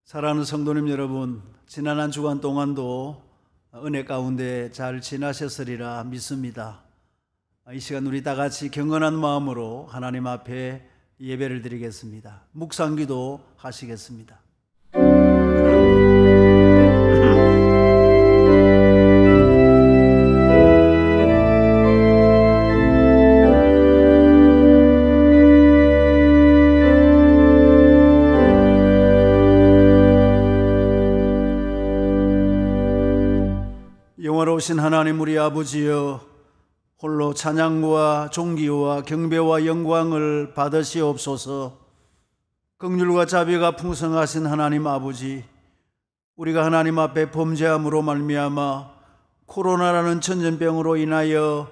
사랑하는 성도님 여러분, 지난 한 주간 동안도 은혜 가운데 잘 지나셨으리라 믿습니다. 이 시간 우리 다 같이 경건한 마음으로 하나님 앞에 예배를 드리겠습니다. 묵상기도 하시겠습니다. 영화로우신 하나님 우리 아버지여, 홀로 찬양과 존귀와 경배와 영광을 받으시옵소서. 긍휼과 자비가 풍성하신 하나님 아버지, 우리가 하나님 앞에 범죄함으로 말미암아 코로나라는 천연병으로 인하여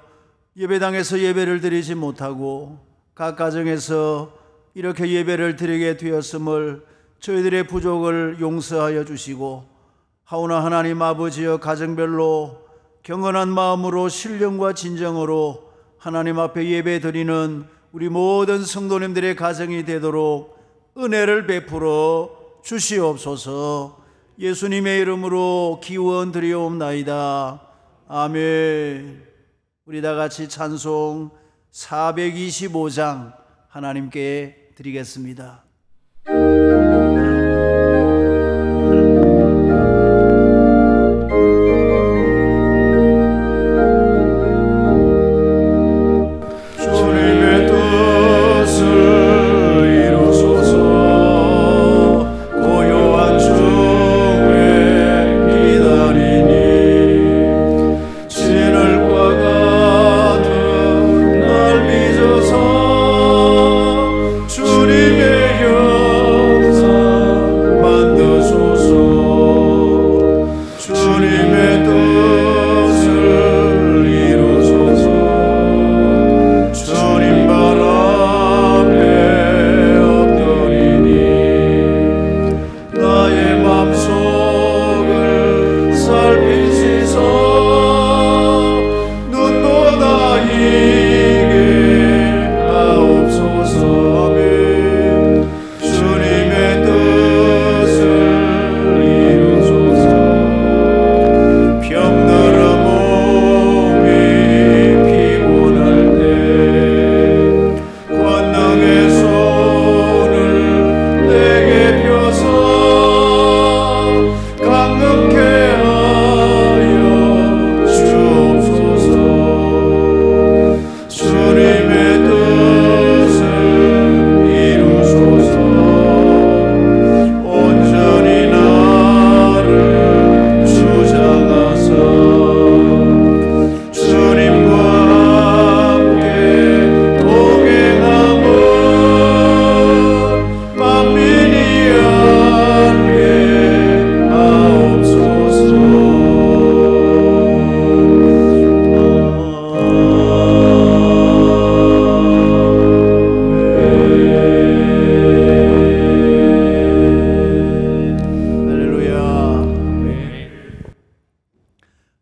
예배당에서 예배를 드리지 못하고 각 가정에서 이렇게 예배를 드리게 되었음을 저희들의 부족을 용서하여 주시고, 하오나 하나님 아버지여, 가정별로 경건한 마음으로 신령과 진정으로 하나님 앞에 예배 드리는 우리 모든 성도님들의 가정이 되도록 은혜를 베풀어 주시옵소서. 예수님의 이름으로 기원 드리옵나이다. 아멘. 우리 다 같이 찬송 425장 하나님께 드리겠습니다.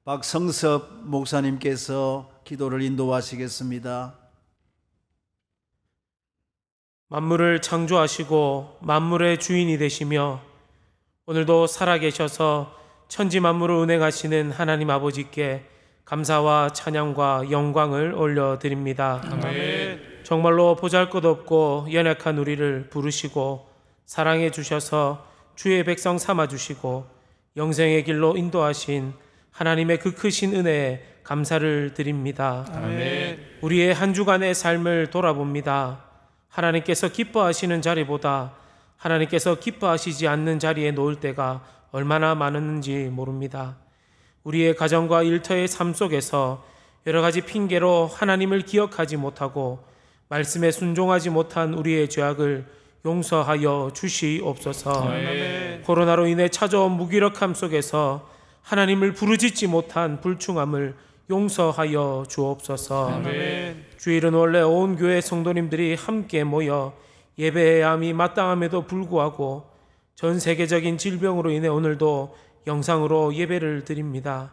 박성섭 목사님께서 기도를 인도하시겠습니다. 만물을 창조하시고 만물의 주인이 되시며 오늘도 살아계셔서 천지 만물을 운행하시는 하나님 아버지께 감사와 찬양과 영광을 올려드립니다. 아멘. 정말로 보잘것없고 연약한 우리를 부르시고 사랑해 주셔서 주의 백성 삼아주시고 영생의 길로 인도하신 하나님의 그 크신 은혜에 감사를 드립니다. 아멘. 우리의 한 주간의 삶을 돌아봅니다. 하나님께서 기뻐하시는 자리보다 하나님께서 기뻐하시지 않는 자리에 놓을 때가 얼마나 많았는지 모릅니다. 우리의 가정과 일터의 삶 속에서 여러 가지 핑계로 하나님을 기억하지 못하고 말씀에 순종하지 못한 우리의 죄악을 용서하여 주시옵소서. 아멘. 코로나로 인해 찾아온 무기력함 속에서 하나님을 부르짖지 못한 불충함을 용서하여 주옵소서. 아멘. 주일은 원래 온 교회 성도님들이 함께 모여 예배해야 함이 마땅함에도 불구하고 전 세계적인 질병으로 인해 오늘도 영상으로 예배를 드립니다.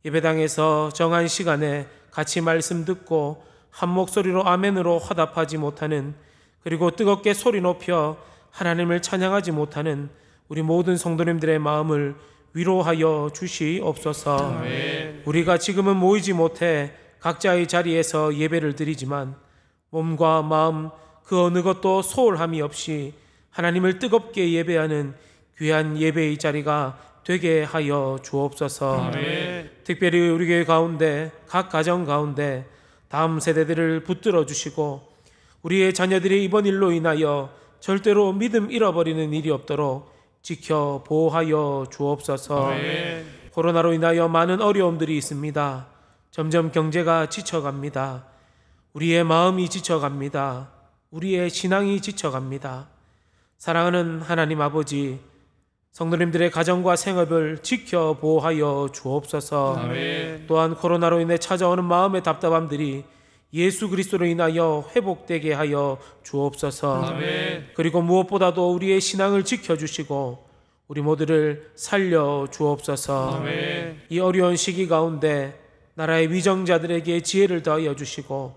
예배당에서 정한 시간에 같이 말씀 듣고 한 목소리로 아멘으로 화답하지 못하는, 그리고 뜨겁게 소리 높여 하나님을 찬양하지 못하는 우리 모든 성도님들의 마음을 위로하여 주시옵소서. 아멘. 우리가 지금은 모이지 못해 각자의 자리에서 예배를 드리지만 몸과 마음 그 어느 것도 소홀함이 없이 하나님을 뜨겁게 예배하는 귀한 예배의 자리가 되게 하여 주옵소서. 아멘. 특별히 우리 교회 가운데 각 가정 가운데 다음 세대들을 붙들어 주시고 우리의 자녀들이 이번 일로 인하여 절대로 믿음 잃어버리는 일이 없도록 지켜 보호하여 주옵소서. 아멘. 코로나로 인하여 많은 어려움들이 있습니다. 점점 경제가 지쳐갑니다. 우리의 마음이 지쳐갑니다. 우리의 신앙이 지쳐갑니다. 사랑하는 하나님 아버지, 성도님들의 가정과 생업을 지켜 보호하여 주옵소서. 아멘. 또한 코로나로 인해 찾아오는 마음의 답답함들이 예수 그리스도로 인하여 회복되게 하여 주옵소서. 아멘. 그리고 무엇보다도 우리의 신앙을 지켜주시고 우리 모두를 살려 주옵소서. 아멘. 이 어려운 시기 가운데 나라의 위정자들에게 지혜를 더하여 주시고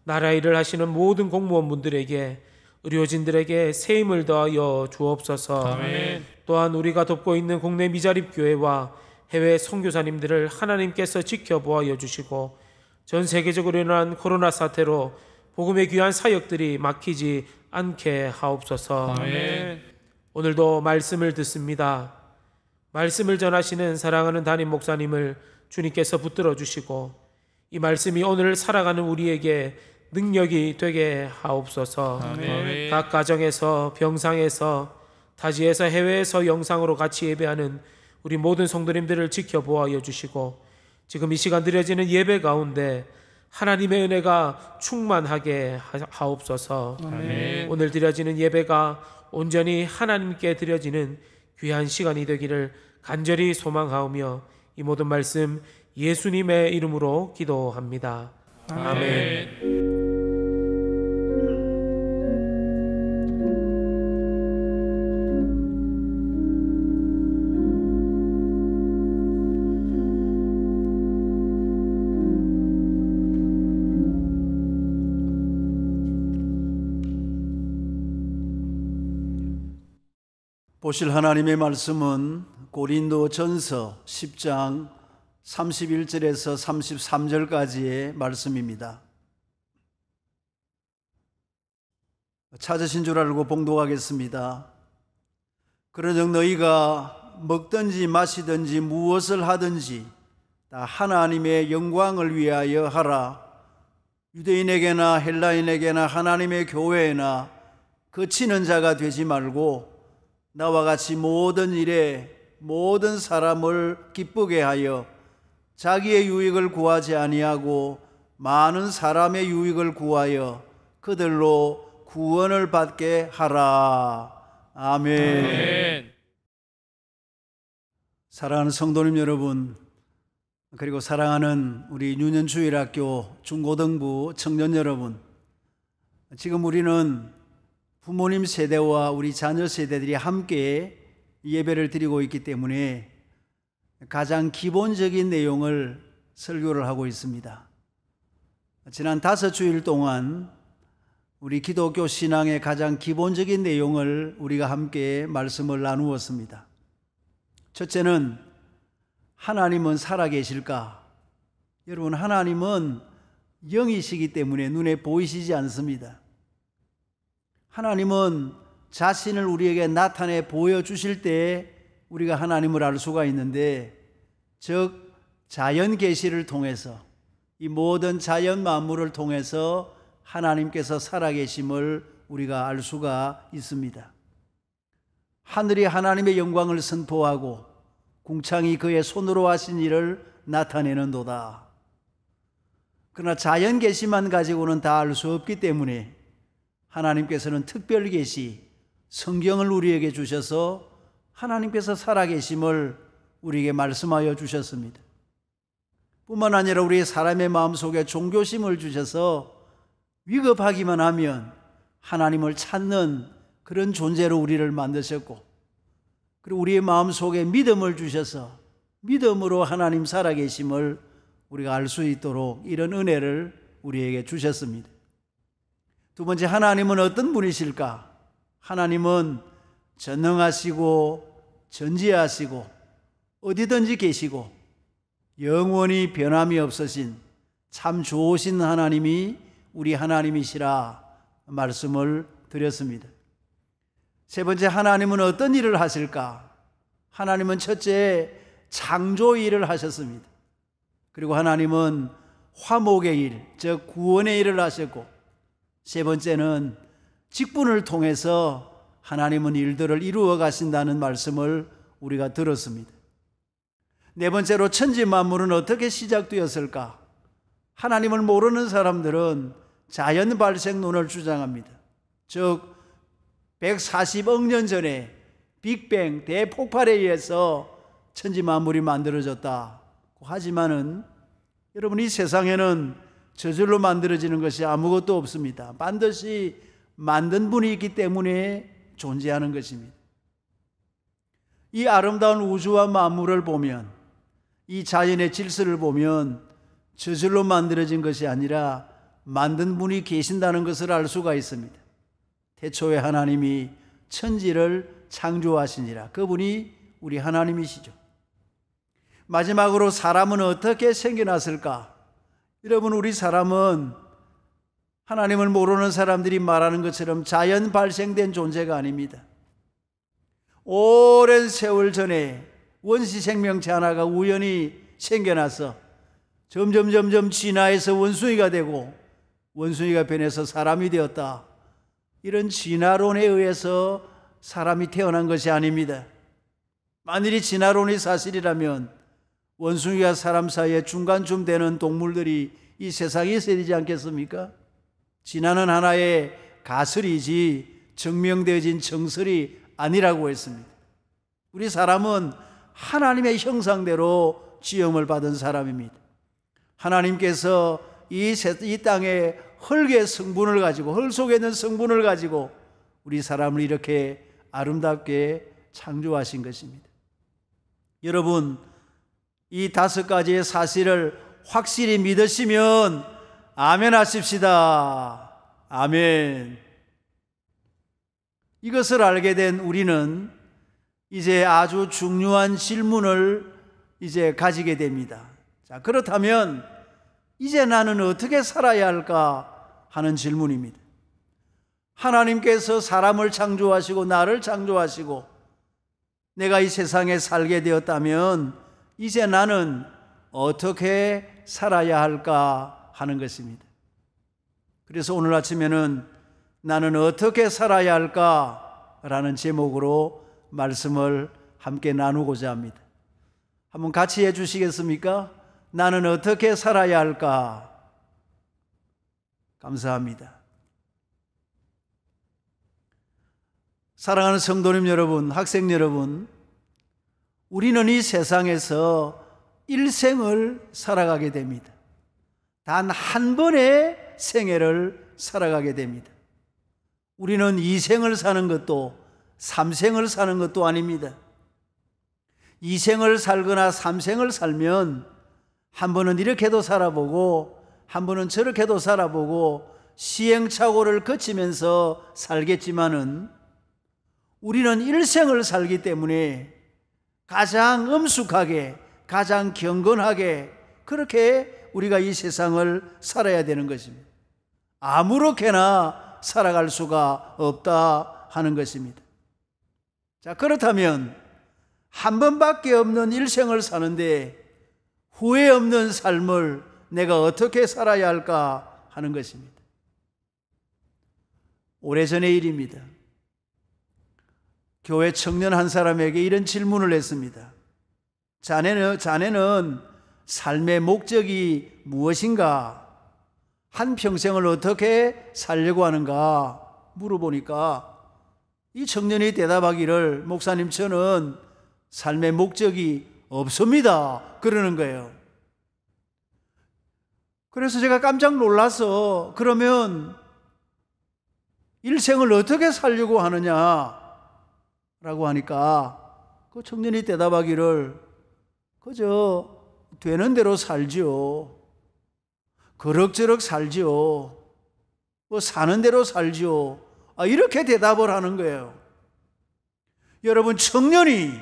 나라 일을 하시는 모든 공무원분들에게 의료진들에게 새 힘을 더하여 주옵소서. 아멘. 또한 우리가 돕고 있는 국내 미자립 교회와 해외 선교사님들을 하나님께서 지켜보아 주시고 전 세계적으로 일어난 코로나 사태로 복음의 귀한 사역들이 막히지 않게 하옵소서. 아멘. 오늘도 말씀을 듣습니다. 말씀을 전하시는 사랑하는 담임 목사님을 주님께서 붙들어 주시고 이 말씀이 오늘 살아가는 우리에게 능력이 되게 하옵소서. 아멘. 각 가정에서 병상에서 타지에서 해외에서 영상으로 같이 예배하는 우리 모든 성도님들을 지켜보아 주시고 지금 이 시간 드려지는 예배 가운데 하나님의 은혜가 충만하게 하옵소서. 아멘. 오늘 드려지는 예배가 온전히 하나님께 드려지는 귀한 시간이 되기를 간절히 소망하오며 이 모든 말씀 예수님의 이름으로 기도합니다. 아멘. 보실 하나님의 말씀은 고린도전서 10장 31절에서 33절까지의 말씀입니다. 찾으신 줄 알고 봉독하겠습니다. 그러즉 너희가 먹든지 마시든지 무엇을 하든지 다 하나님의 영광을 위하여 하라. 유대인에게나 헬라인에게나 하나님의 교회에나 그치는 자가 되지 말고 나와 같이 모든 일에 모든 사람을 기쁘게 하여 자기의 유익을 구하지 아니하고 많은 사람의 유익을 구하여 그들로 구원을 받게 하라. 아멘. 아멘. 사랑하는 성도님 여러분, 그리고 사랑하는 우리 유년주일학교 중고등부 청년 여러분, 지금 우리는 부모님 세대와 우리 자녀 세대들이 함께 예배를 드리고 있기 때문에 가장 기본적인 내용을 설교를 하고 있습니다. 지난 5주일 동안 우리 기독교 신앙의 가장 기본적인 내용을 우리가 함께 말씀을 나누었습니다. 첫째는 하나님은 살아계실까? 여러분, 하나님은 영이시기 때문에 눈에 보이시지 않습니다. 하나님은 자신을 우리에게 나타내 보여주실 때 우리가 하나님을 알 수가 있는데, 즉 자연 계시를 통해서 이 모든 자연 만물을 통해서 하나님께서 살아계심을 우리가 알 수가 있습니다. 하늘이 하나님의 영광을 선포하고 궁창이 그의 손으로 하신 일을 나타내는도다. 그러나 자연 계시만 가지고는 다 알 수 없기 때문에 하나님께서는 특별 계시, 성경을 우리에게 주셔서 하나님께서 살아계심을 우리에게 말씀하여 주셨습니다. 뿐만 아니라 우리 사람의 마음속에 종교심을 주셔서 위급하기만 하면 하나님을 찾는 그런 존재로 우리를 만드셨고, 그리고 우리의 마음속에 믿음을 주셔서 믿음으로 하나님 살아계심을 우리가 알 수 있도록 이런 은혜를 우리에게 주셨습니다. 두 번째, 하나님은 어떤 분이실까? 하나님은 전능하시고 전지하시고 어디든지 계시고 영원히 변함이 없으신 참 좋으신 하나님이 우리 하나님이시라 말씀을 드렸습니다. 세 번째, 하나님은 어떤 일을 하실까? 하나님은 첫째, 창조 일을 하셨습니다. 그리고 하나님은 화목의 일, 즉 구원의 일을 하셨고, 세 번째는 직분을 통해서 하나님은 일들을 이루어 가신다는 말씀을 우리가 들었습니다. 네 번째로, 천지 만물은 어떻게 시작되었을까? 하나님을 모르는 사람들은 자연 발생론을 주장합니다. 즉 140억 년 전에 빅뱅 대폭발에 의해서 천지 만물이 만들어졌다 하지만은, 여러분, 이 세상에는 저절로 만들어지는 것이 아무것도 없습니다. 반드시 만든 분이 있기 때문에 존재하는 것입니다. 이 아름다운 우주와 만물을 보면, 이 자연의 질서를 보면 저절로 만들어진 것이 아니라 만든 분이 계신다는 것을 알 수가 있습니다. 태초에 하나님이 천지를 창조하시니라. 그분이 우리 하나님이시죠. 마지막으로, 사람은 어떻게 생겨났을까? 여러분, 우리 사람은 하나님을 모르는 사람들이 말하는 것처럼 자연 발생된 존재가 아닙니다. 오랜 세월 전에 원시 생명체 하나가 우연히 생겨나서 점점 진화해서 원숭이가 되고 원숭이가 변해서 사람이 되었다. 이런 진화론에 의해서 사람이 태어난 것이 아닙니다. 만일이 진화론이 사실이라면 원숭이와 사람 사이에 중간쯤 되는 동물들이 이 세상에 있어야 되지 않겠습니까? 진화는 하나의 가설이지 증명되어진 정설이 아니라고 했습니다. 우리 사람은 하나님의 형상대로 지음을 받은 사람입니다. 하나님께서 이 땅에 흙의 성분을 가지고, 흙 속에 있는 성분을 가지고 우리 사람을 이렇게 아름답게 창조하신 것입니다. 여러분, 이 5가지의 사실을 확실히 믿으시면 아멘 하십시다. 아멘. 이것을 알게 된 우리는 이제 아주 중요한 질문을 이제 가지게 됩니다. 자, 그렇다면 이제 나는 어떻게 살아야 할까 하는 질문입니다. 하나님께서 사람을 창조하시고 나를 창조하시고 내가 이 세상에 살게 되었다면 이제 나는 어떻게 살아야 할까 하는 것입니다. 그래서 오늘 아침에는 나는 어떻게 살아야 할까 라는 제목으로 말씀을 함께 나누고자 합니다. 한번 같이 해주시겠습니까? 나는 어떻게 살아야 할까? 감사합니다. 사랑하는 성도님 여러분, 학생 여러분, 우리는 이 세상에서 일생을 살아가게 됩니다. 단 한 번의 생애를 살아가게 됩니다. 우리는 2생을 사는 것도 3생을 사는 것도 아닙니다. 2생을 살거나 3생을 살면 한 번은 이렇게도 살아보고 한 번은 저렇게도 살아보고 시행착오를 거치면서 살겠지만은, 우리는 1생을 살기 때문에 가장 엄숙하게, 가장 경건하게 그렇게 우리가 이 세상을 살아야 되는 것입니다. 아무렇게나 살아갈 수가 없다 하는 것입니다. 자, 그렇다면 한 번밖에 없는 일생을 사는데 후회 없는 삶을 내가 어떻게 살아야 할까 하는 것입니다. 오래전의 일입니다. 교회 청년 한 사람에게 이런 질문을 했습니다. 자네는 삶의 목적이 무엇인가? 한평생을 어떻게 살려고 하는가? 물어보니까 이 청년이 대답하기를, 목사님, 저는 삶의 목적이 없습니다. 그러는 거예요. 그래서 제가 깜짝 놀라서, 그러면 일생을 어떻게 살려고 하느냐? 라고 하니까 그 청년이 대답하기를, 그저 되는 대로 살지요. 그럭저럭 살지요. 뭐 사는 대로 살지요. 이렇게 대답을 하는 거예요. 여러분, 청년이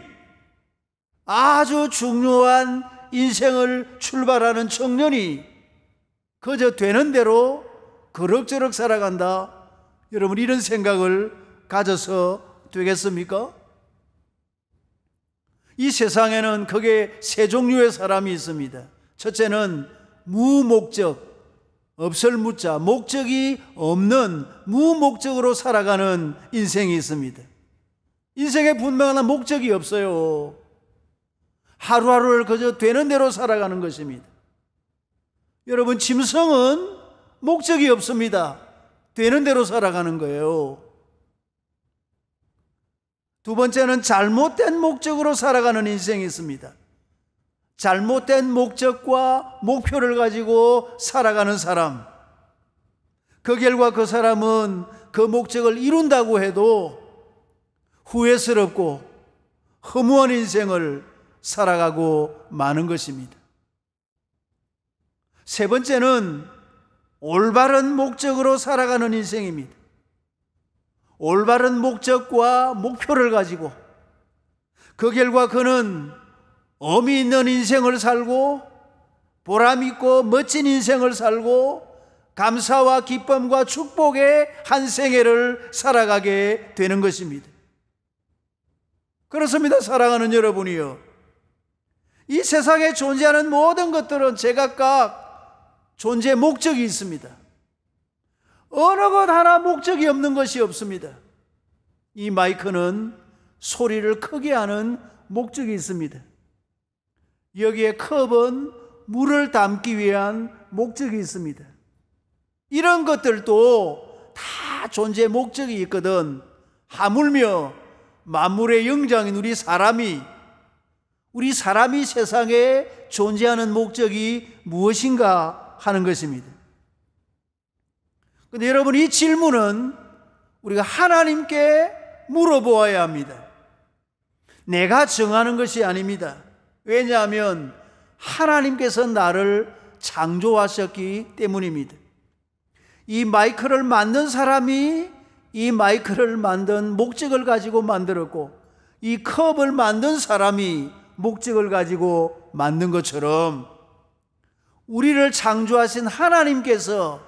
아주 중요한 인생을 출발하는 청년이 그저 되는 대로 그럭저럭 살아간다. 여러분, 이런 생각을 가져서 되겠습니까? 이 세상에는 크게 세 종류의 사람이 있습니다. 첫째는 무목적, 없을 무자, 목적이 없는 무목적으로 살아가는 인생이 있습니다. 인생에 분명한 목적이 없어요. 하루하루를 그저 되는 대로 살아가는 것입니다. 여러분, 짐승은 목적이 없습니다. 되는 대로 살아가는 거예요. 두 번째는 잘못된 목적으로 살아가는 인생이 있습니다. 잘못된 목적과 목표를 가지고 살아가는 사람, 그 결과 그 사람은 그 목적을 이룬다고 해도 후회스럽고 허무한 인생을 살아가고 마는 것입니다. 세 번째는 올바른 목적으로 살아가는 인생입니다. 올바른 목적과 목표를 가지고 그 결과 그는 의미 있는 인생을 살고 보람 있고 멋진 인생을 살고 감사와 기쁨과 축복의 한 생애를 살아가게 되는 것입니다. 그렇습니다, 사랑하는 여러분이요. 이 세상에 존재하는 모든 것들은 제각각 존재 목적이 있습니다. 어느 것 하나 목적이 없는 것이 없습니다. 이 마이크는 소리를 크게 하는 목적이 있습니다. 여기에 컵은 물을 담기 위한 목적이 있습니다. 이런 것들도 다 존재 목적이 있거든. 하물며 만물의 영장인 우리 사람이 세상에 존재하는 목적이 무엇인가 하는 것입니다. 그런데 여러분, 이 질문은 우리가 하나님께 물어보아야 합니다. 내가 정하는 것이 아닙니다. 왜냐하면 하나님께서 나를 창조하셨기 때문입니다. 이 마이크를 만든 사람이 이 마이크를 만든 목적을 가지고 만들었고, 이 컵을 만든 사람이 목적을 가지고 만든 것처럼 우리를 창조하신 하나님께서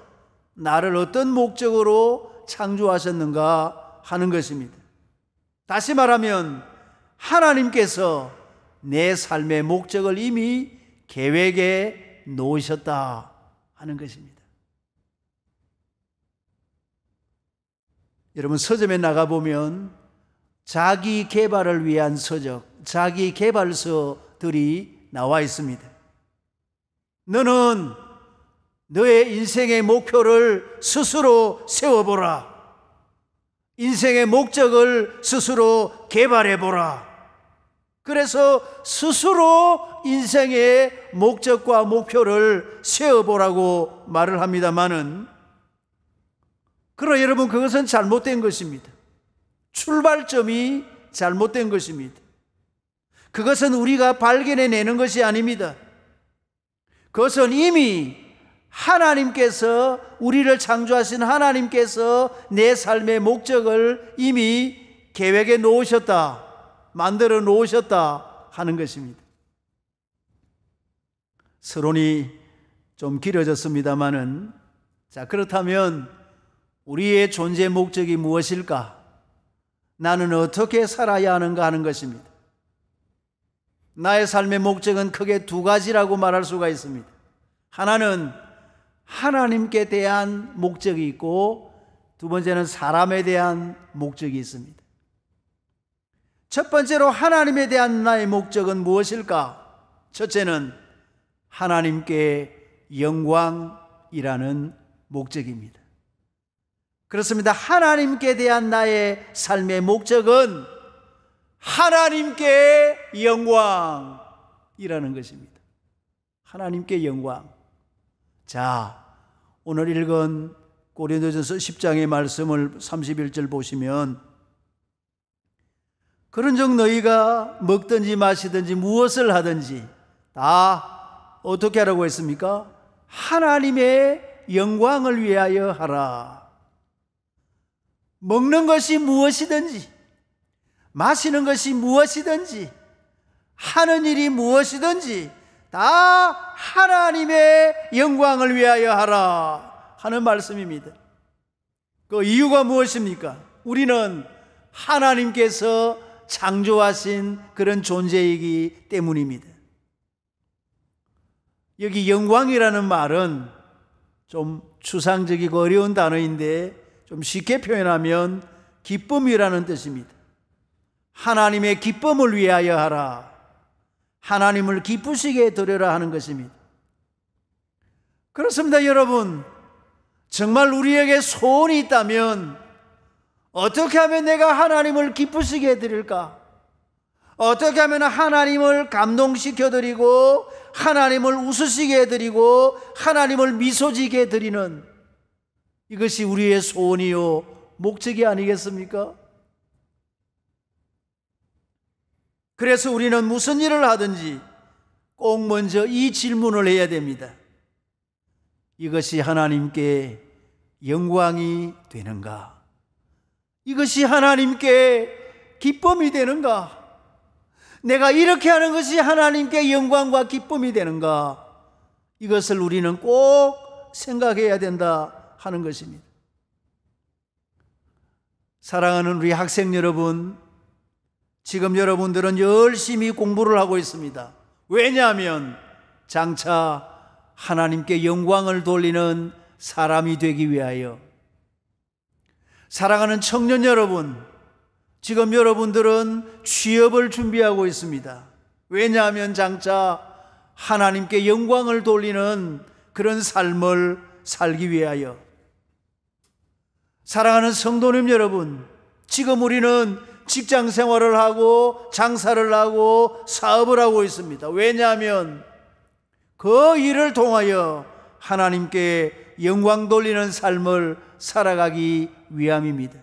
나를 어떤 목적으로 창조하셨는가 하는 것입니다. 다시 말하면 하나님께서 내 삶의 목적을 이미 계획에 놓으셨다 하는 것입니다. 여러분, 서점에 나가보면 자기 개발을 위한 서적, 자기 개발서들이 나와 있습니다. 너는 너의 인생의 목표를 스스로 세워보라. 인생의 목적을 스스로 개발해보라. 그래서 스스로 인생의 목적과 목표를 세워보라고 말을 합니다마는, 그러나 여러분, 그것은 잘못된 것입니다. 출발점이 잘못된 것입니다. 그것은 우리가 발견해내는 것이 아닙니다. 그것은 이미 하나님께서, 우리를 창조하신 하나님께서 내 삶의 목적을 이미 계획에 놓으셨다, 만들어 놓으셨다 하는 것입니다. 서론이 좀 길어졌습니다마는, 자, 그렇다면 우리의 존재 목적이 무엇일까? 나는 어떻게 살아야 하는가 하는 것입니다. 나의 삶의 목적은 크게 두 가지라고 말할 수가 있습니다. 하나는 하나님께 대한 목적이 있고, 두 번째는 사람에 대한 목적이 있습니다. 첫 번째로 하나님에 대한 나의 목적은 무엇일까? 첫째는 하나님께 영광이라는 목적입니다. 그렇습니다. 하나님께 대한 나의 삶의 목적은 하나님께 영광이라는 것입니다. 하나님께 영광. 자, 오늘 읽은 고린도전서 10장의 말씀을 31절 보시면, 그런즉 너희가 먹든지 마시든지 무엇을 하든지 다 어떻게 하라고 했습니까? 하나님의 영광을 위하여 하라. 먹는 것이 무엇이든지, 마시는 것이 무엇이든지, 하는 일이 무엇이든지 다 하나님의 영광을 위하여 하라 하는 말씀입니다. 그 이유가 무엇입니까? 우리는 하나님께서 창조하신 그런 존재이기 때문입니다. 여기 영광이라는 말은 좀 추상적이고 어려운 단어인데 좀 쉽게 표현하면 기쁨이라는 뜻입니다. 하나님의 기쁨을 위하여 하라. 하나님을 기쁘시게 드려라 하는 것입니다. 그렇습니다, 여러분. 정말 우리에게 소원이 있다면 어떻게 하면 내가 하나님을 기쁘시게 드릴까? 어떻게 하면 하나님을 감동시켜 드리고 하나님을 웃으시게 해드리고 하나님을 미소지게 해드리는 이것이 우리의 소원이요 목적이 아니겠습니까? 그래서 우리는 무슨 일을 하든지 꼭 먼저 이 질문을 해야 됩니다. 이것이 하나님께 영광이 되는가? 이것이 하나님께 기쁨이 되는가? 내가 이렇게 하는 것이 하나님께 영광과 기쁨이 되는가? 이것을 우리는 꼭 생각해야 된다 하는 것입니다. 사랑하는 우리 학생 여러분, 지금 여러분들은 열심히 공부를 하고 있습니다. 왜냐하면 장차 하나님께 영광을 돌리는 사람이 되기 위하여. 사랑하는 청년 여러분, 지금 여러분들은 취업을 준비하고 있습니다. 왜냐하면 장차 하나님께 영광을 돌리는 그런 삶을 살기 위하여. 사랑하는 성도님 여러분, 지금 우리는 직장 생활을 하고 장사를 하고 사업을 하고 있습니다. 왜냐하면 그 일을 통하여 하나님께 영광 돌리는 삶을 살아가기 위함입니다.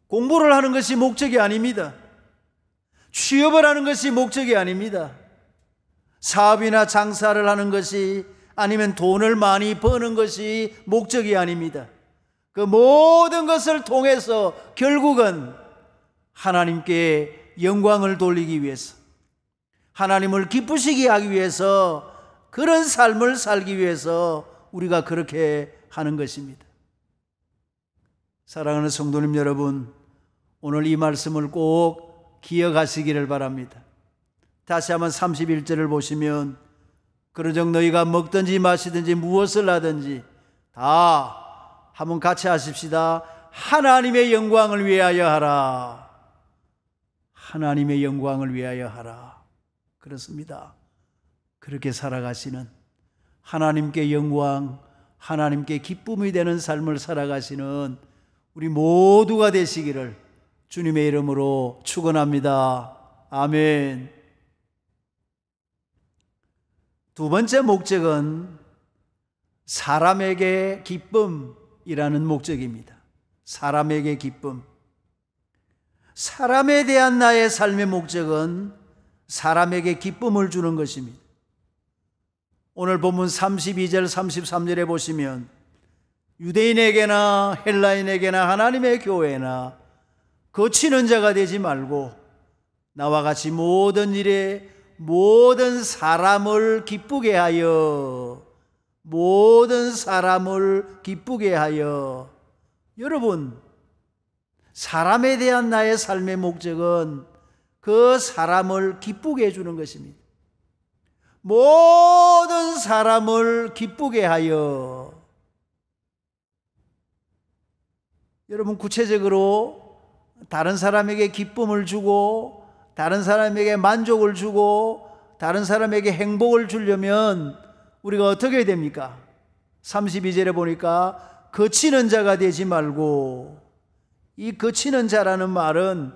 공부를 하는 것이 목적이 아닙니다. 취업을 하는 것이 목적이 아닙니다. 사업이나 장사를 하는 것이 아니면 돈을 많이 버는 것이 목적이 아닙니다. 그 모든 것을 통해서 결국은 하나님께 영광을 돌리기 위해서, 하나님을 기쁘시게 하기 위해서, 그런 삶을 살기 위해서 우리가 그렇게 하는 것입니다. 사랑하는 성도님 여러분, 오늘 이 말씀을 꼭 기억하시기를 바랍니다. 다시 한번 31절을 보시면, 그러즉 너희가 먹든지 마시든지 무엇을 하든지 다 한번 같이 하십시다. 하나님의 영광을 위하여 하라. 하나님의 영광을 위하여 하라. 그렇습니다. 그렇게 살아가시는, 하나님께 영광, 하나님께 기쁨이 되는 삶을 살아가시는 우리 모두가 되시기를 주님의 이름으로 축원합니다. 아멘. 두 번째 목적은 사람에게 기쁨이라는 목적입니다. 사람에게 기쁨. 사람에 대한 나의 삶의 목적은 사람에게 기쁨을 주는 것입니다. 오늘 본문 32절 33절에 보시면 유대인에게나 헬라인에게나 하나님의 교회나 거치는 자가 되지 말고 나와 같이 모든 일에 모든 사람을 기쁘게 하여, 모든 사람을 기쁘게 하여. 여러분, 사람에 대한 나의 삶의 목적은 그 사람을 기쁘게 해주는 것입니다. 모든 사람을 기쁘게 하여. 여러분, 구체적으로 다른 사람에게 기쁨을 주고 다른 사람에게 만족을 주고 다른 사람에게 행복을 주려면 우리가 어떻게 해야 됩니까? 32절에 보니까 거치는 자가 되지 말고, 이 거치는 자라는 말은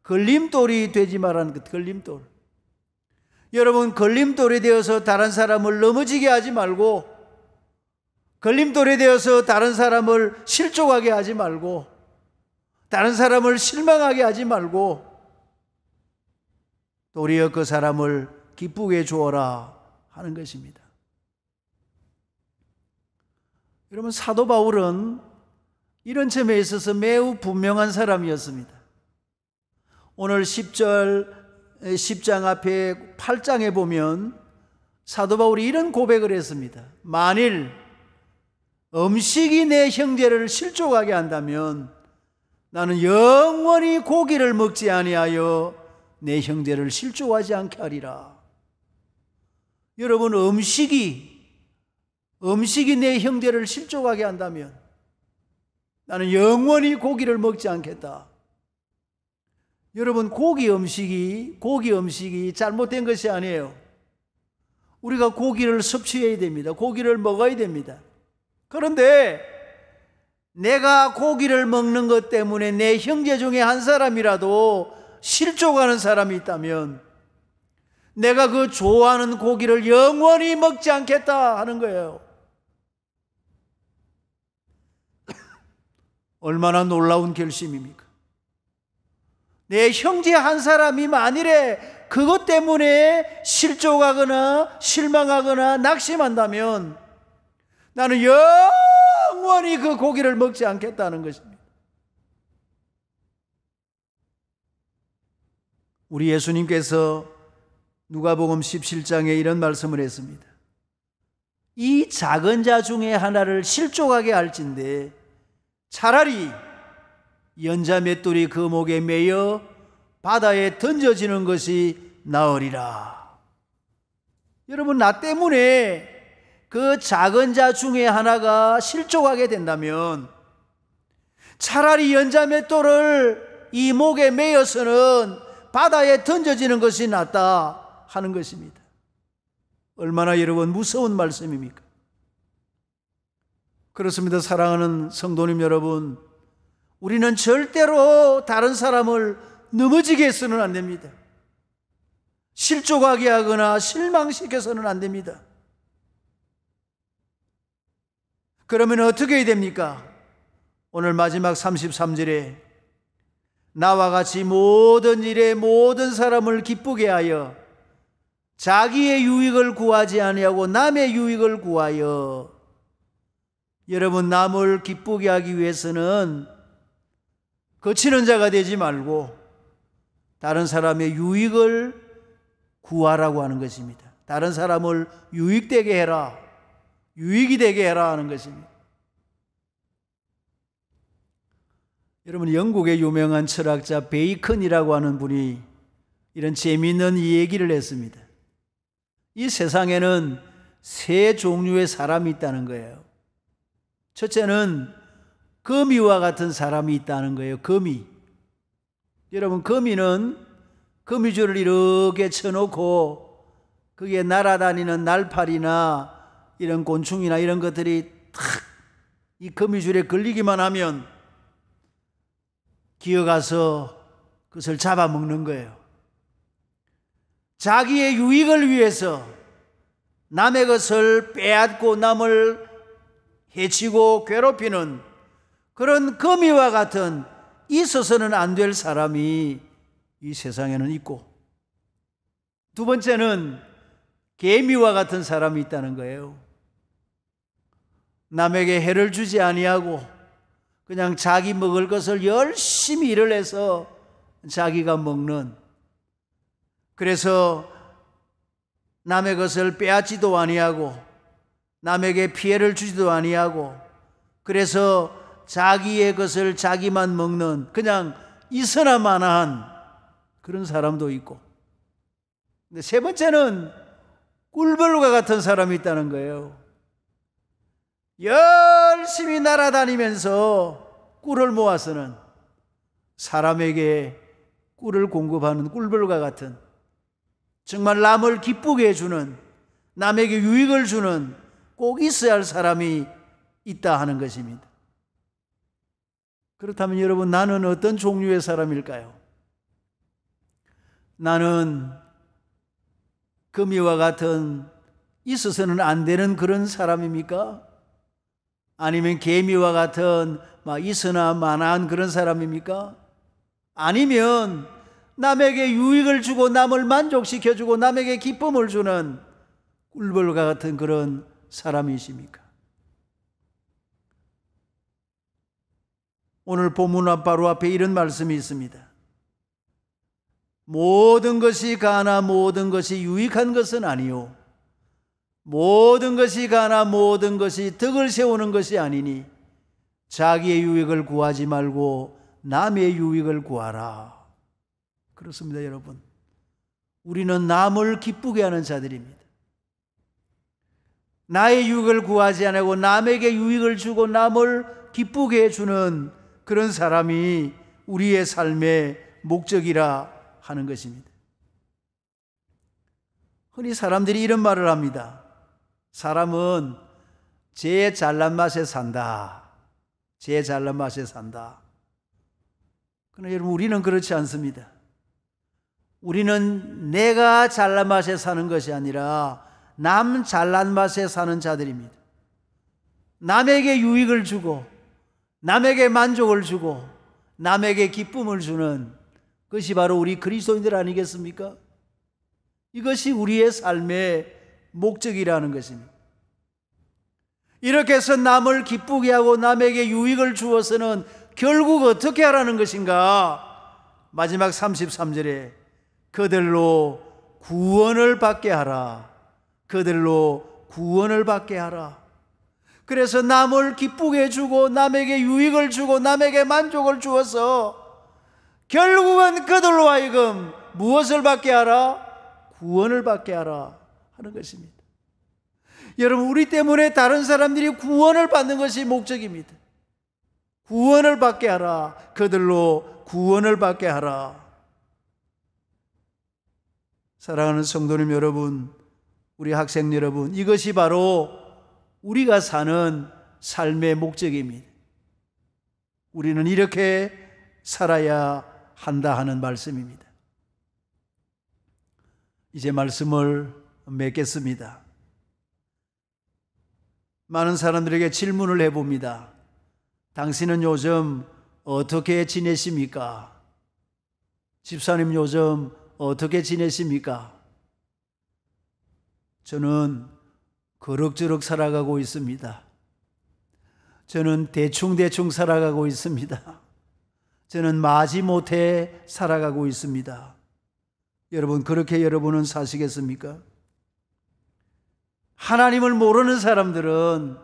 걸림돌이 되지 말라는 것. 걸림돌. 여러분, 걸림돌이 되어서 다른 사람을 넘어지게 하지 말고, 걸림돌이 되어서 다른 사람을 실족하게 하지 말고, 다른 사람을 실망하게 하지 말고, 도리어 그 사람을 기쁘게 주어라 하는 것입니다. 여러분, 사도 바울은 이런 점에 있어서 매우 분명한 사람이었습니다. 오늘 10장 앞에 8장에 보면 사도 바울이 이런 고백을 했습니다. 만일 음식이 내 형제를 실족하게 한다면 나는 영원히 고기를 먹지 아니하여 내 형제를 실족하지 않게 하리라. 여러분, 음식이 내 형제를 실족하게 한다면 나는 영원히 고기를 먹지 않겠다. 여러분, 고기 음식이 잘못된 것이 아니에요. 우리가 고기를 섭취해야 됩니다. 고기를 먹어야 됩니다. 그런데 내가 고기를 먹는 것 때문에 내 형제 중에 한 사람이라도 실족하는 사람이 있다면 내가 그 좋아하는 고기를 영원히 먹지 않겠다 하는 거예요. 얼마나 놀라운 결심입니까? 내 형제 한 사람이 만일에 그것 때문에 실족하거나 실망하거나 낙심한다면 나는 영원히 그 고기를 먹지 않겠다는 것입니다. 우리 예수님께서 누가복음 17장에 이런 말씀을 했습니다. 이 작은 자 중에 하나를 실족하게 할진대 차라리 연자 맷돌이 그 목에 매여 바다에 던져지는 것이 나으리라. 여러분, 나 때문에 그 작은 자 중에 하나가 실족하게 된다면 차라리 연자 맷돌을 이 목에 매여서는 바다에 던져지는 것이 낫다 하는 것입니다. 얼마나 여러분 무서운 말씀입니까? 그렇습니다. 사랑하는 성도님 여러분, 우리는 절대로 다른 사람을 넘어지게 해서는 안 됩니다. 실족하게 하거나 실망시켜서는 안 됩니다. 그러면 어떻게 해야 됩니까? 오늘 마지막 33절에 나와 같이 모든 일에 모든 사람을 기쁘게 하여 자기의 유익을 구하지 아니하고 남의 유익을 구하여. 여러분, 남을 기쁘게 하기 위해서는 거치는 자가 되지 말고 다른 사람의 유익을 구하라고 하는 것입니다. 다른 사람을 유익되게 해라, 유익이 되게 해라 하는 것입니다. 여러분, 영국의 유명한 철학자 베이컨이라고 하는 분이 이런 재미있는 이 얘기를 했습니다. 이 세상에는 세 종류의 사람이 있다는 거예요. 첫째는 거미와 같은 사람이 있다는 거예요. 거미. 여러분, 거미는 거미줄을 이렇게 쳐놓고 거기에 날아다니는 날파리나 이런 곤충이나 이런 것들이 탁 이 거미줄에 걸리기만 하면 기어가서 그것을 잡아먹는 거예요. 자기의 유익을 위해서 남의 것을 빼앗고 남을 해치고 괴롭히는 그런 거미와 같은 있어서는 안 될 사람이 이 세상에는 있고, 두 번째는 개미와 같은 사람이 있다는 거예요. 남에게 해를 주지 아니하고 그냥 자기 먹을 것을 열심히 일을 해서 자기가 먹는, 그래서 남의 것을 빼앗지도 아니하고 남에게 피해를 주지도 아니하고 그래서 자기의 것을 자기만 먹는 그냥 있으나마나한 그런 사람도 있고, 근데 세 번째는 꿀벌과 같은 사람이 있다는 거예요. 열심히 날아다니면서 꿀을 모아서는 사람에게 꿀을 공급하는 꿀벌과 같은, 정말 남을 기쁘게 해주는, 남에게 유익을 주는 꼭 있어야 할 사람이 있다 하는 것입니다. 그렇다면 여러분, 나는 어떤 종류의 사람일까요? 나는 거미와 같은 있어서는 안 되는 그런 사람입니까? 아니면 개미와 같은 있으나 마나한 그런 사람입니까? 아니면 남에게 유익을 주고 남을 만족시켜주고 남에게 기쁨을 주는 꿀벌과 같은 그런 사람이십니까? 오늘 본문 바로 앞에 이런 말씀이 있습니다. 모든 것이 가나 모든 것이 유익한 것은 아니요 모든 것이 가나 모든 것이 덕을 세우는 것이 아니니 자기의 유익을 구하지 말고 남의 유익을 구하라. 그렇습니다, 여러분. 우리는 남을 기쁘게 하는 자들입니다. 나의 유익을 구하지 않고 남에게 유익을 주고 남을 기쁘게 해주는 그런 사람이 우리의 삶의 목적이라 하는 것입니다. 흔히 사람들이 이런 말을 합니다. 사람은 제 잘난 맛에 산다. 제 잘난 맛에 산다. 그러나 여러분, 우리는 그렇지 않습니다. 우리는 내가 잘난 맛에 사는 것이 아니라 남 잘난 맛에 사는 자들입니다. 남에게 유익을 주고 남에게 만족을 주고 남에게 기쁨을 주는 것이 바로 우리 그리스도인들 아니겠습니까? 이것이 우리의 삶의 목적이라는 것입니다. 이렇게 해서 남을 기쁘게 하고 남에게 유익을 주어서는 결국 어떻게 하라는 것인가? 마지막 33절에 그들로 구원을 받게 하라. 그들로 구원을 받게 하라. 그래서 남을 기쁘게 해주고 남에게 유익을 주고 남에게 만족을 주어서 결국은 그들로 하여금 무엇을 받게 하라? 구원을 받게 하라 하는 것입니다. 여러분, 우리 때문에 다른 사람들이 구원을 받는 것이 목적입니다. 구원을 받게 하라. 그들로 구원을 받게 하라. 사랑하는 성도님 여러분, 우리 학생 여러분, 이것이 바로 우리가 사는 삶의 목적입니다. 우리는 이렇게 살아야 한다 하는 말씀입니다. 이제 말씀을 맺겠습니다. 많은 사람들에게 질문을 해봅니다. 당신은 요즘 어떻게 지내십니까? 집사님 요즘 어떻게 지내십니까? 저는 그럭저럭 살아가고 있습니다. 저는 대충 살아가고 있습니다. 저는 마지못해 살아가고 있습니다. 여러분, 그렇게 여러분은 사시겠습니까? 하나님을 모르는 사람들은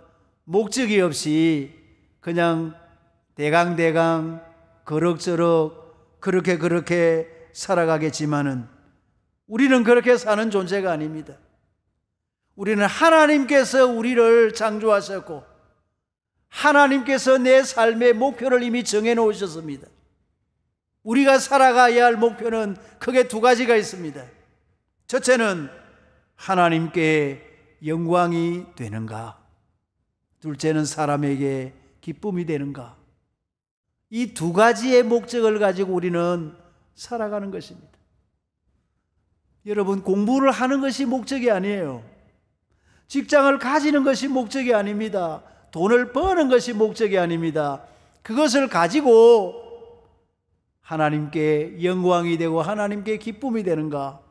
목적이 없이 그냥 대강 그럭저럭 그렇게 살아가겠지만은 우리는 그렇게 사는 존재가 아닙니다. 우리는 하나님께서 우리를 창조하셨고 하나님께서 내 삶의 목표를 이미 정해놓으셨습니다. 우리가 살아가야 할 목표는 크게 두 가지가 있습니다. 첫째는 하나님께 영광이 되는가, 둘째는 사람에게 기쁨이 되는가. 이 두 가지의 목적을 가지고 우리는 살아가는 것입니다. 여러분, 공부를 하는 것이 목적이 아니에요. 직장을 가지는 것이 목적이 아닙니다. 돈을 버는 것이 목적이 아닙니다. 그것을 가지고 하나님께 영광이 되고 하나님께 기쁨이 되는가,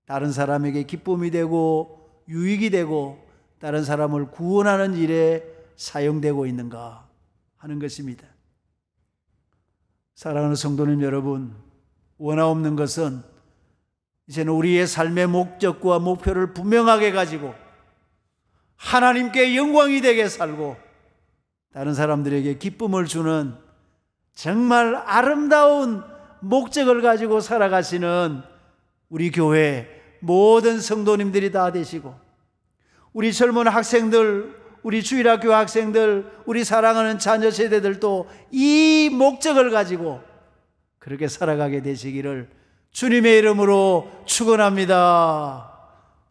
다른 사람에게 기쁨이 되고 유익이 되고 다른 사람을 구원하는 일에 사용되고 있는가 하는 것입니다. 사랑하는 성도님 여러분, 원하옵는 것은 이제는 우리의 삶의 목적과 목표를 분명하게 가지고 하나님께 영광이 되게 살고 다른 사람들에게 기쁨을 주는 정말 아름다운 목적을 가지고 살아가시는 우리 교회 모든 성도님들이 다 되시고, 우리 젊은 학생들, 우리 주일학교 학생들, 우리 사랑하는 자녀 세대들도 이 목적을 가지고 그렇게 살아가게 되시기를 주님의 이름으로 축원합니다.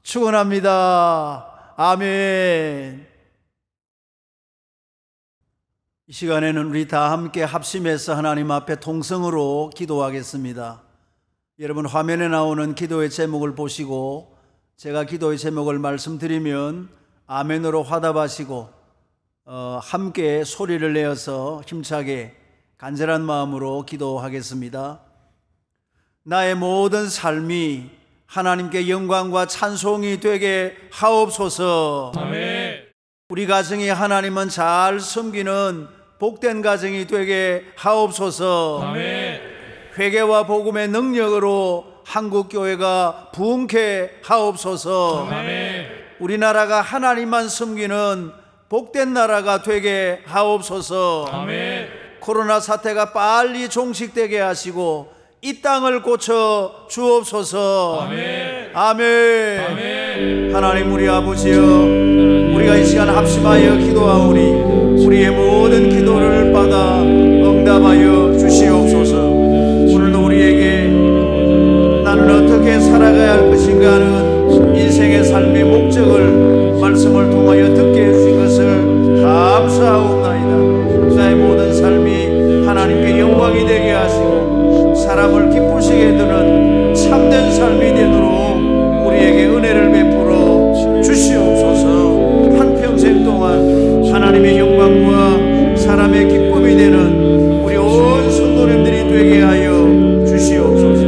축원합니다. 아멘. 이 시간에는 우리 다 함께 합심해서 하나님 앞에 통성으로 기도하겠습니다. 여러분, 화면에 나오는 기도의 제목을 보시고 제가 기도의 제목을 말씀드리면 아멘으로 화답하시고 함께 소리를 내어서 힘차게 간절한 마음으로 기도하겠습니다. 나의 모든 삶이 하나님께 영광과 찬송이 되게 하옵소서. 아멘. 우리 가정이 하나님은 잘 섬기는 복된 가정이 되게 하옵소서. 아멘. 회개와 복음의 능력으로 한국 교회가 부흥케 하옵소서. 아멘. 우리나라가 하나님만 섬기는 복된 나라가 되게 하옵소서. 아멘. 코로나 사태가 빨리 종식되게 하시고 이 땅을 고쳐 주옵소서. 아멘. 아멘. 아멘. 하나님 우리 아버지여, 우리가 이 시간 합심하여 기도하오니 우리의 모든 기도를 받아 응답하여 주시옵소서. 오늘도 우리에게 나는 어떻게 살아가야 할 것인가 하는 인생의 삶의 목적을 말씀을 통하여 듣게 해주신 것을 감사하옵나이다. 나의 모든 삶이 하나님께 영광이 되게 하시고 사람을 기쁘시게 해두는 참된 삶이 되도록 우리에게 은혜를 베풀어 주시옵소서. 한평생 동안 하나님의 영광과 사람의 기쁨이 되는 우리 온 성도님들이 되게 하여 주시옵소서.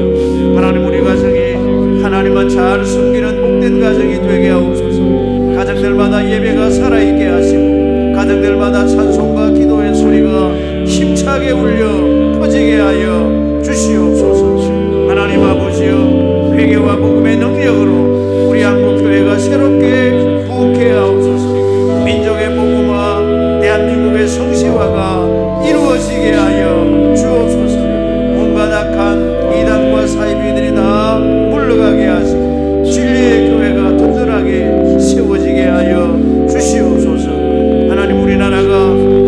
하나님 우리 가정이 하나님만 잘 섬기는 복된 가정이 되게 하옵소서. 가정들마다 예배가 살아있게 하시고 가정들마다 찬송과 기도의 소리가 힘차게 울려 퍼지게 하여 주시옵소서. 하나님 아버지여, 회개와 복음의 능력으로 우리 한국교회가 새롭게 부흥케 하옵소서. 민족의 복음화, 대한민국의 성시화가 이루어지게 하여 주옵소서. 온갖 악한 이단과 사이비들이 다 물러가게 하시고 진리의 교회가 든든하게 세워지게 하여 주시옵소서. 하나님 우리나라가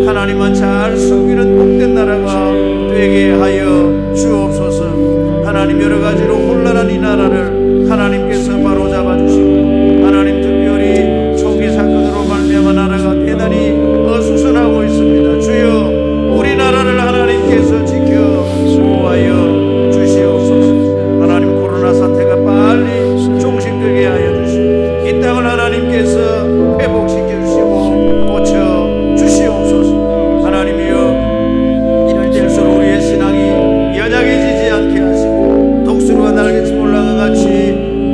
하나님만 잘 섬기는 복된 나라가 되게 하여 주옵소서. 하나님 여러 가지로 혼란한 이 나라를 하나님께서 바로 잡아주시고 하나님 특별히 총기 사건으로 말미암아 나라가 대단히 어수선하고 있습니다. 주여 우리나라를 하나님께서 지켜 보호하여 주시옵소서. 하나님 코로나 사태가 빨리 종식되게 하여 주시고 이 땅을 하나님께서 회복시켜 주시고 고쳐 주시옵소서. 하나님이여, 이럴 때일수록 우리의 신앙이 연약해지지 않게 하시고 독수리가 날개치 올라가 같이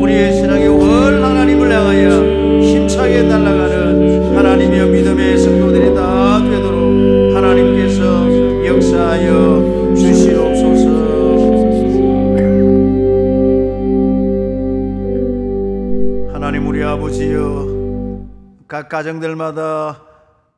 우리의 신앙이 월 하나님을 향하여 힘차게 날아가는 하나님이여 믿음의 성도들이 다 되도록 하나님께서 역사하여 주시옵소서. 하나님 우리 아버지여, 각 가정들마다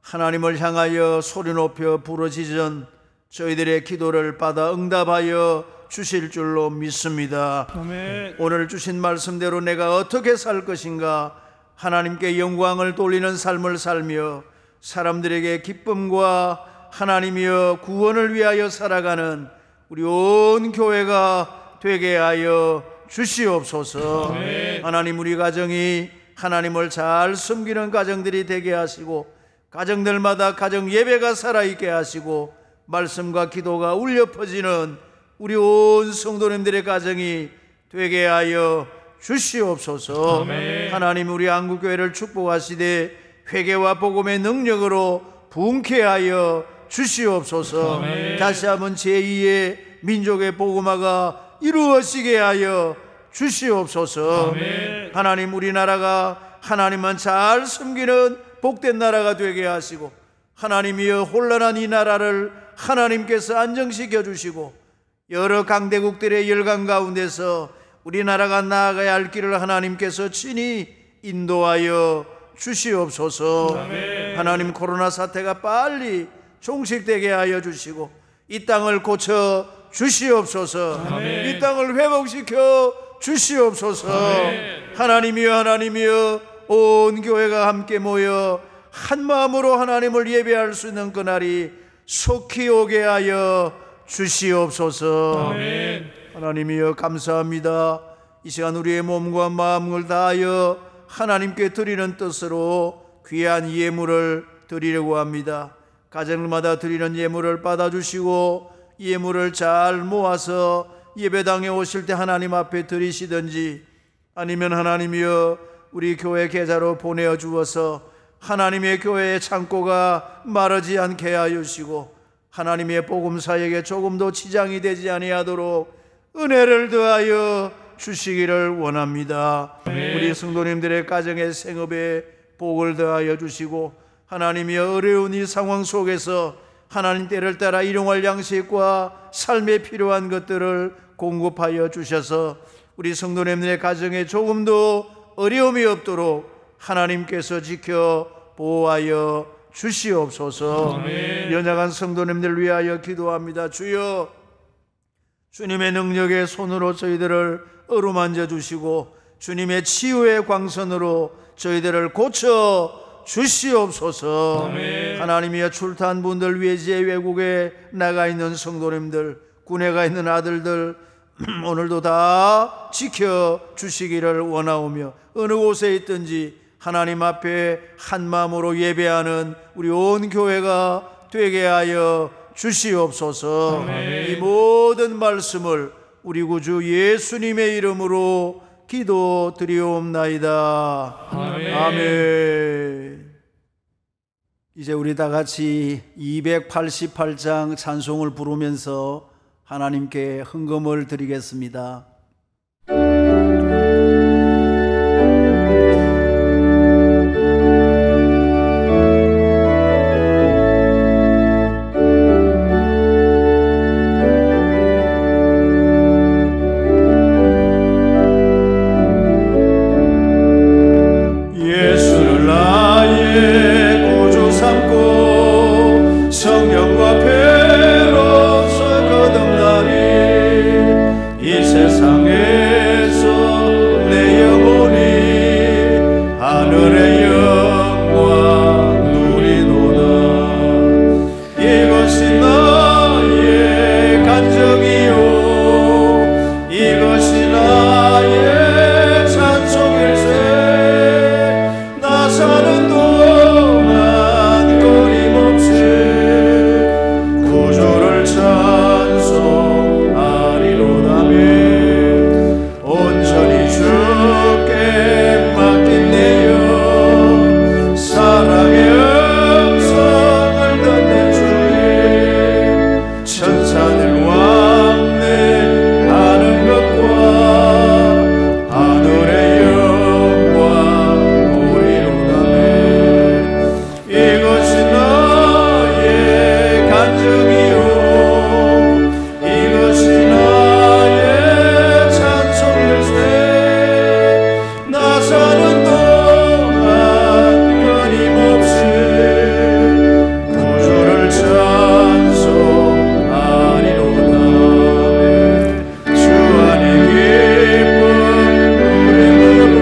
하나님을 향하여 소리 높여 부르짖은 저희들의 기도를 받아 응답하여 주실 줄로 믿습니다. 아멘. 오늘 주신 말씀대로 내가 어떻게 살 것인가, 하나님께 영광을 돌리는 삶을 살며 사람들에게 기쁨과 하나님이여 구원을 위하여 살아가는 우리 온 교회가 되게 하여 주시옵소서. 아멘. 하나님 우리 가정이 하나님을 잘 섬기는 가정들이 되게 하시고 가정들마다 가정 예배가 살아있게 하시고 말씀과 기도가 울려 퍼지는 우리 온 성도님들의 가정이 되게 하여 주시옵소서. 아멘. 하나님 우리 한국교회를 축복하시되 회개와 복음의 능력으로 부흥케 하여 주시옵소서. 아멘. 다시 한번 제2의 민족의 복음화가 이루어지게 하여 주시옵소서. 아멘. 하나님 우리나라가 하나님만 잘 섬기는 복된 나라가 되게 하시고 하나님이여 혼란한 이 나라를 하나님께서 안정시켜 주시고 여러 강대국들의 열강 가운데서 우리나라가 나아가야 할 길을 하나님께서 친히 인도하여 주시옵소서. 아멘. 하나님 코로나 사태가 빨리 종식되게 하여 주시고 이 땅을 고쳐 주시옵소서. 아멘. 이 땅을 회복시켜 주시옵소서. 아멘. 하나님이여 온 교회가 함께 모여 한 마음으로 하나님을 예배할 수 있는 그날이 속히 오게 하여 주시옵소서. 아멘. 하나님이여 감사합니다. 이 시간 우리의 몸과 마음을 다하여 하나님께 드리는 뜻으로 귀한 예물을 드리려고 합니다. 가정마다 드리는 예물을 받아주시고 예물을 잘 모아서 예배당에 오실 때 하나님 앞에 드리시든지 아니면 하나님이여 우리 교회 계좌로 보내어 주어서 하나님의 교회의 창고가 마르지 않게 하여 주시고 하나님의 복음 사역에 조금도 지장이 되지 아니하도록 은혜를 더하여 주시기를 원합니다. 우리 성도님들의 가정의 생업에 복을 더하여 주시고 하나님이 어려운 이 상황 속에서 하나님 때를 따라 일용할 양식과 삶에 필요한 것들을 공급하여 주셔서 우리 성도님들의 가정에 조금도 어려움이 없도록 하나님께서 지켜 보호하여 주시옵소서. 아멘. 연약한 성도님들 위하여 기도합니다. 주여, 주님의 능력의 손으로 저희들을 어루만져 주시고 주님의 치유의 광선으로 저희들을 고쳐 주시옵소서. 아멘. 하나님이여, 출타한 분들, 외지의 외국에 나가 있는 성도님들, 군에 가 있는 아들들 오늘도 다 지켜 주시기를 원하오며 어느 곳에 있든지 하나님 앞에 한 마음으로 예배하는 우리 온 교회가 되게 하여 주시옵소서. 아멘. 이 모든 말씀을 우리 구주 예수님의 이름으로 기도드리옵나이다. 아멘. 아멘. 이제 우리 다 같이 288장 찬송을 부르면서 하나님께 헌금을 드리겠습니다. 예수를 나의 구주 삼고 성령과 배로서 거듭나리. 이 세상에서 내 영혼이 하늘의 영광 누리도다. 이것이 나의 간증이요, 이것이 나의 찬송일세. 나 사는 동안 끊임없이 구주를 찬송하리로다며 온전히 주께 맡긴 내 영, 사랑의 음성을 듣는 주의 천사들 왕래하는 것과 하늘의 영광 보리로다며 이것이 나의 간증이요, 이것이 나의 찬송일세. 나 사는 동안 끊임없이 구주를 찬송하리로다. 주 안에 기쁨 누림으로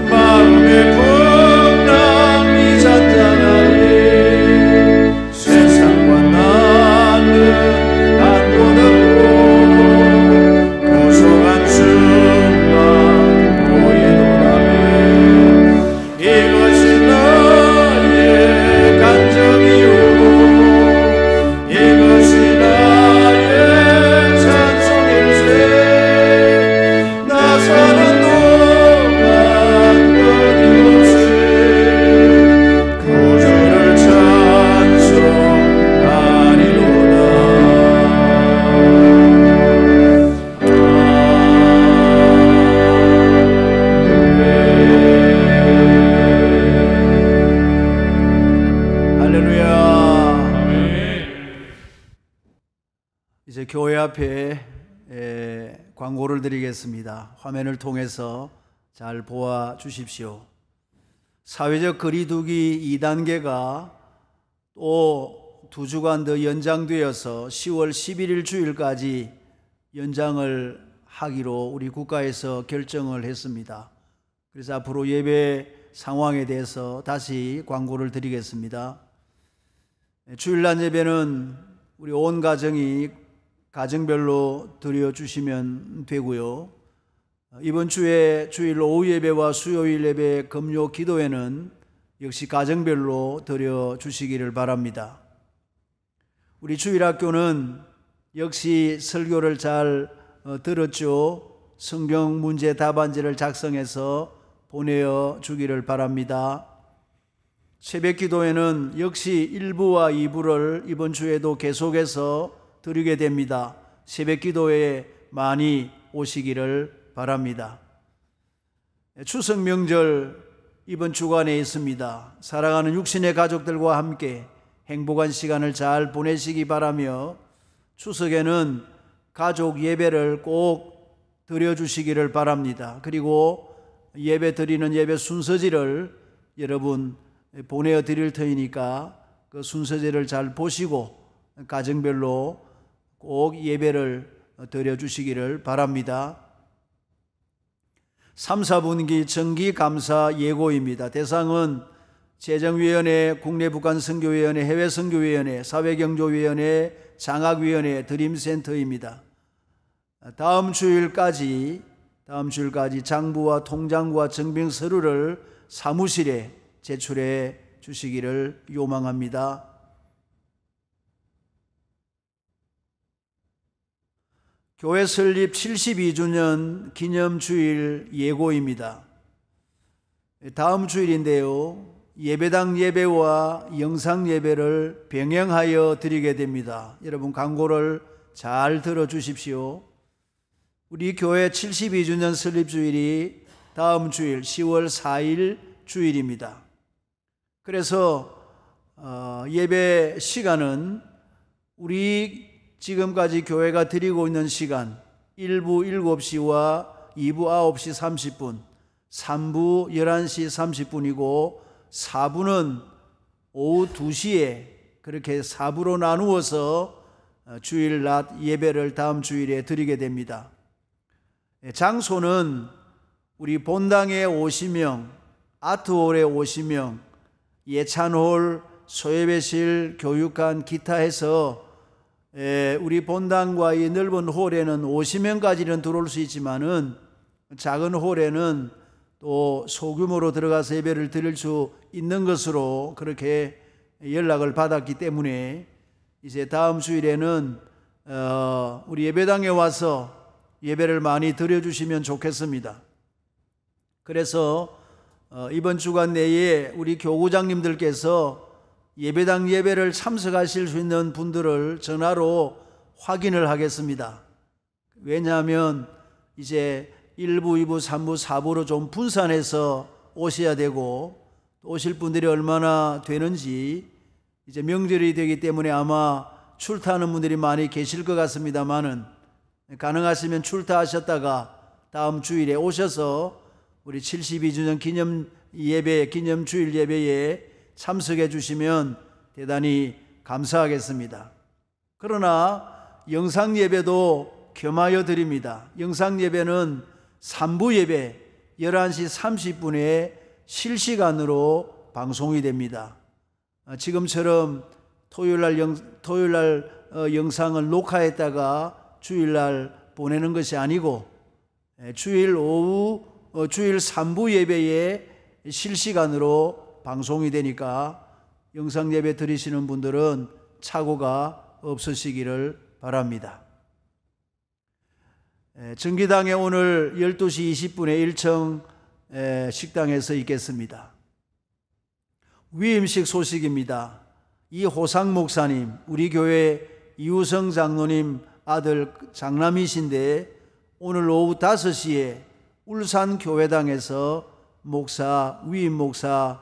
마음의 풍랑이 잔잔하리. 세상과 나는 안고 듣고 구속한 주만 보이노라며 이것이 나의 간증이요, 이것이 나의 찬송일세. 나 사는 동안 끊임없이 구주를 찬송하리로다. 할렐루야. 이제 교회 앞에 광고를 드리겠습니다. 화면을 통해서 잘 보아 주십시오. 사회적 거리두기 2단계가 또 2주간 더 연장되어서 10월 11일 주일까지 연장을 하기로 우리 국가에서 결정을 했습니다. 그래서 앞으로 예배 상황에 대해서 다시 광고를 드리겠습니다. 주일날 예배는 우리 온 가정이 가정별로 드려주시면 되고요. 이번 주에 주일 오후 예배와 수요일 예배, 금요 기도회는 역시 가정별로 드려주시기를 바랍니다. 우리 주일학교는 역시 설교를 잘 들었죠. 성경 문제 답안지를 작성해서 보내어 주기를 바랍니다. 새벽 기도회는 역시 1부와 2부를 이번 주에도 계속해서 드리게 됩니다. 새벽 기도회에 많이 오시기를 바랍니다. 추석 명절 이번 주간에 있습니다. 사랑하는 육신의 가족들과 함께 행복한 시간을 잘 보내시기 바라며 추석에는 가족 예배를 꼭 드려주시기를 바랍니다. 그리고 예배 드리는 예배 순서지를 여러분 보내어 드릴 터이니까 그 순서지를 잘 보시고 가정별로 꼭 예배를 드려주시기를 바랍니다. 3, 4분기 정기감사 예고입니다. 대상은 재정위원회, 국내북한선교위원회, 해외선교위원회, 사회경조위원회, 장학위원회, 드림센터입니다. 다음 주일까지 장부와 통장부와 증빙 서류를 사무실에 제출해 주시기를 요망합니다. 교회 설립 72주년 기념주일 예고입니다. 다음 주일인데요, 예배당 예배와 영상 예배를 병행하여 드리게 됩니다. 여러분 광고를 잘 들어주십시오. 우리 교회 72주년 설립주일이 다음 주일 10월 4일 주일입니다. 그래서 예배 시간은 우리 지금까지 교회가 드리고 있는 시간 1부 7시와 2부 9시 30분, 3부 11시 30분이고 4부는 오후 2시에 그렇게 4부로 나누어서 주일 낮 예배를 다음 주일에 드리게 됩니다. 장소는 우리 본당에 50명, 아트홀에 50명, 예찬홀, 소예배실, 교육관, 기타 해서 우리 본당과 이 넓은 홀에는 50명까지는 들어올 수 있지만은 작은 홀에는 또 소규모로 들어가서 예배를 드릴 수 있는 것으로 그렇게 연락을 받았기 때문에 이제 다음 주일에는 우리 예배당에 와서 예배를 많이 드려주시면 좋겠습니다. 그래서 이번 주간 내에 우리 교구장님들께서 예배당 예배를 참석하실 수 있는 분들을 전화로 확인을 하겠습니다. 왜냐하면 이제 1부, 2부, 3부, 4부로 좀 분산해서 오셔야 되고 오실 분들이 얼마나 되는지 이제 명절이 되기 때문에 아마 출타하는 분들이 많이 계실 것 같습니다만은 가능하시면 출타하셨다가 다음 주일에 오셔서 우리 72주년 기념 예배, 기념주일 예배에 참석해 주시면 대단히 감사하겠습니다. 그러나 영상 예배도 겸하여 드립니다. 영상 예배는 3부 예배 11시 30분에 실시간으로 방송이 됩니다. 지금처럼 토요일날 영상을 녹화했다가 주일날 보내는 것이 아니고 주일 오후 주일 3부 예배에 실시간으로 방송이 되니까 영상 예배 드리시는 분들은 착오가 없으시기를 바랍니다. 정기당에 오늘 12시 20분에 1층 식당에서 있겠습니다. 위임식 소식입니다. 이호상 목사님, 우리 교회 이우성 장로님 아들 장남이신데 오늘 오후 5시에 울산 교회당에서 위임 목사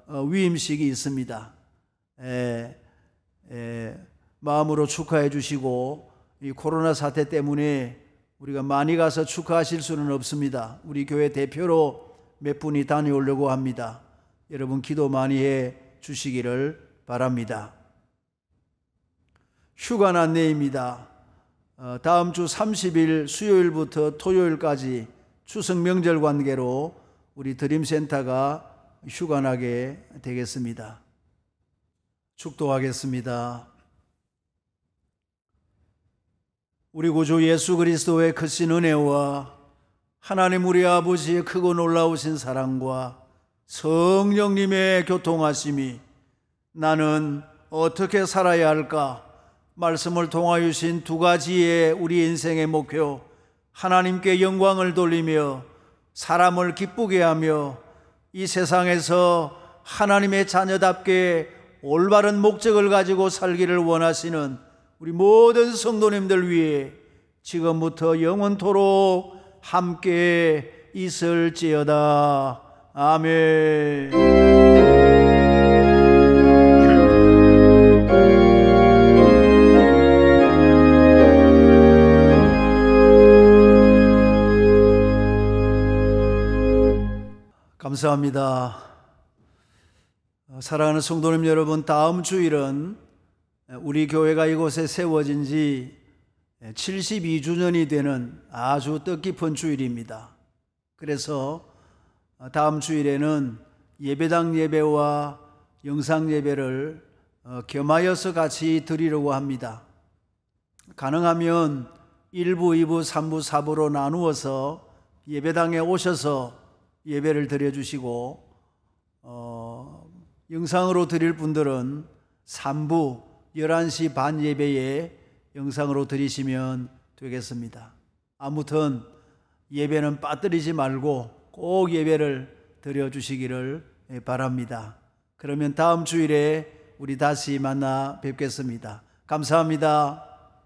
위임식이 있습니다. 마음으로 축하해 주시고 이 코로나 사태 때문에 우리가 많이 가서 축하하실 수는 없습니다. 우리 교회 대표로 몇 분이 다녀오려고 합니다. 여러분 기도 많이 해 주시기를 바랍니다. 휴가 안내입니다. 다음 주 30일 수요일부터 토요일까지 추석 명절 관계로 우리 드림센터가 휴가 나게 되겠습니다. 축도하겠습니다. 우리 구주 예수 그리스도의 크신 은혜와 하나님 우리 아버지의 크고 놀라우신 사랑과 성령님의 교통하심이 나는 어떻게 살아야 할까 말씀을 통하여 주신 두 가지의 우리 인생의 목표, 하나님께 영광을 돌리며 사람을 기쁘게 하며 이 세상에서 하나님의 자녀답게 올바른 목적을 가지고 살기를 원하시는 우리 모든 성도님들 위해 지금부터 영원토록 함께 있을지어다. 아멘. 감사합니다. 사랑하는 성도님 여러분, 다음 주일은 우리 교회가 이곳에 세워진 지 72주년이 되는 아주 뜻깊은 주일입니다. 그래서 다음 주일에는 예배당 예배와 영상 예배를 겸하여서 같이 드리려고 합니다. 가능하면 1부, 2부, 3부, 4부로 나누어서 예배당에 오셔서 예배를 드려주시고 영상으로 드릴 분들은 3부 11시 반 예배에 영상으로 드리시면 되겠습니다. 아무튼 예배는 빠뜨리지 말고 꼭 예배를 드려주시기를 바랍니다. 그러면 다음 주일에 우리 다시 만나 뵙겠습니다. 감사합니다.